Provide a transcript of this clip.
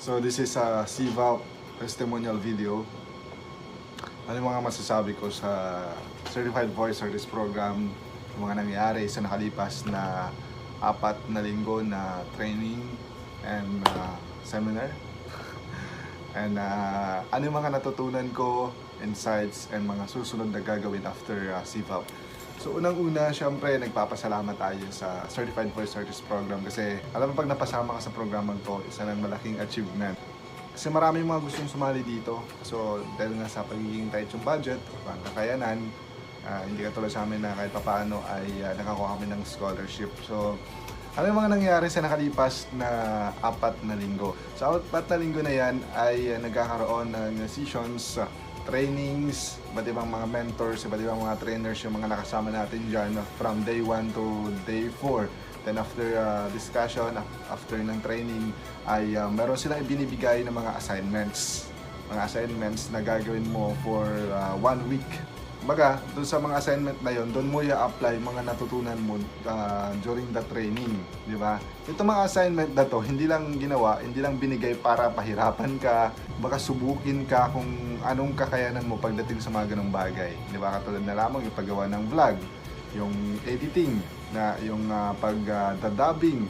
So this is a CVAP testimonial video. Ano yung mga masasabi ko sa Certified Voice Artist Program, yung mga nangyari sa nakalipas na 4 na linggo na training and seminar. And ano yung mga natutunan ko, insights, and mga susunod na gagawin after CVAP. So unang-una, syempre nagpapasalamat tayo sa Certified Voice Artist Program kasi alam mo pag napasama ka sa programang to, isa ng malaking achievement. Kasi marami mga gustong sumali dito. So dahil nga sa pagiging tight yung budget, ang kakayanan, hindi katulad sa amin na kahit papaano ay nakakuha kami ng scholarship. So ano yung mga nangyari sa nakalipas na 4 na linggo? Sa 4 na linggo na yan ay nagkakaroon ng sessions, trainings, iba't ibang mga mentors, iba't ibang mga trainers yung mga nakasama natin dyan from day 1 to day 4. Then after discussion, after ng training, ay meron silang ibinibigay ng mga assignments. Mga assignments na gagawin mo for 1 week. Kumbaga, doon sa mga assignment na yon, doon mo i-apply mga natutunan mo during the training, di ba? Ito mga assignment na to, hindi lang ginawa, hindi lang binigay para pahirapan ka, baka subukin ka kung anong kakayanan mo pagdating sa mga ganong bagay. Di ba? Katulad na lamang yung paggawa ng vlog, yung editing, na yung pag-dubbing,